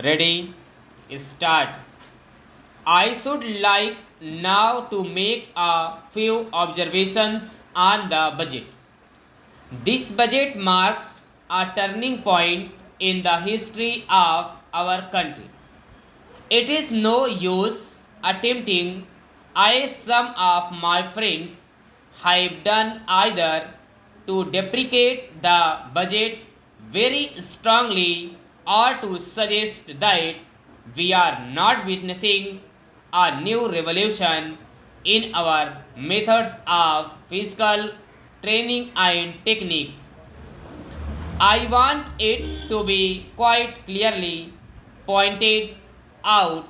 Ready? Start. I should like now to make a few observations on the budget. This budget marks a turning point in the history of our country. It is no use attempting, as some of my friends have done, either to deprecate the budget very strongly or to suggest that we are not witnessing a new revolution in our methods of fiscal training and technique. I want it to be quite clearly pointed out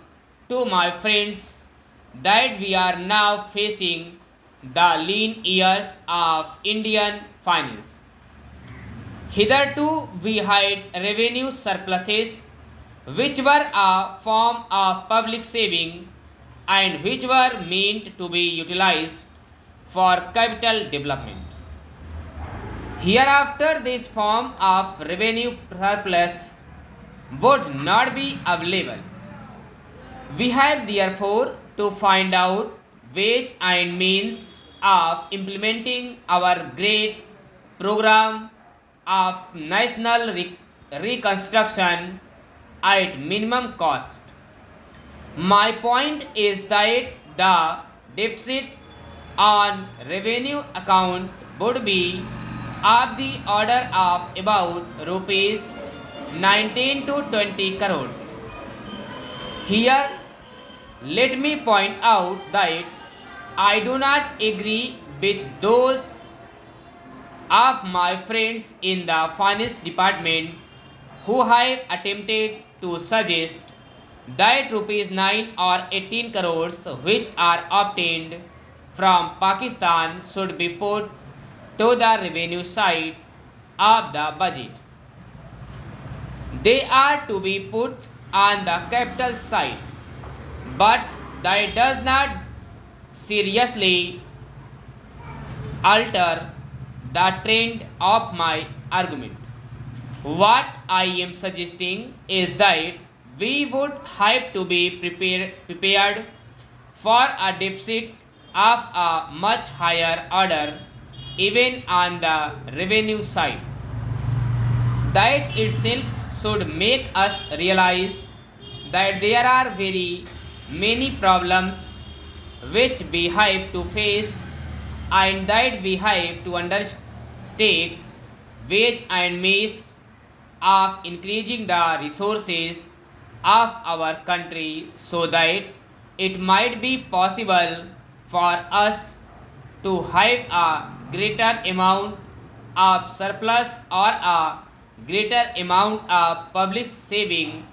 to my friends that we are now facing the lean years of Indian finance. Hitherto, we had revenue surpluses which were a form of public saving and which were meant to be utilized for capital development. Hereafter, this form of revenue surplus would not be available. We have therefore to find out ways and means of implementing our great program of national reconstruction at minimum cost. My point is that the deficit on revenue account would be of the order of about rupees 19 to 20 crores. Here, let me point out that I do not agree with those of my friends in the finance department who have attempted to suggest that rupees 9 or 18 crores which are obtained from Pakistan should be put to the revenue side of the budget. They are to be put on the capital side, but that does not seriously alter the trend of my argument. What I am suggesting is that we would have to be prepared for a deficit of a much higher order even on the revenue side. That itself should make us realize that there are very many problems which we have to face and that we have to undertake ways and means of increasing the resources of our country so that it might be possible for us to have a greater amount of surplus or a greater amount of public saving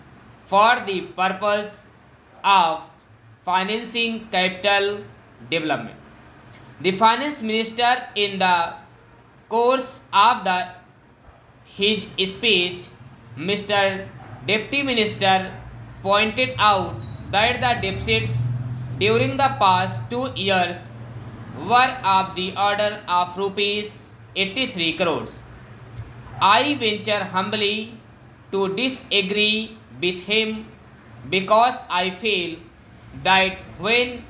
for the purpose of financing capital development. The finance minister in the course of his speech, Mr. Deputy Minister pointed out that the deficits during the past 2 years were of the order of rupees 83 crores. I venture humbly to disagree with him because I feel that when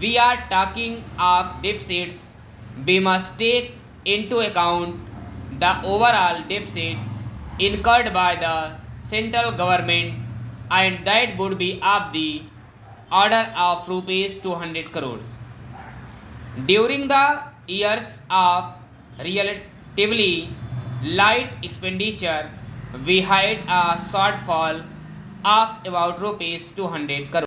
we are talking of deficits, we must take into account the overall deficit incurred by the central government, and that would be of the order of rupees 200 crores. During the years of relatively light expenditure, we had a shortfall of about rupees 200 crores.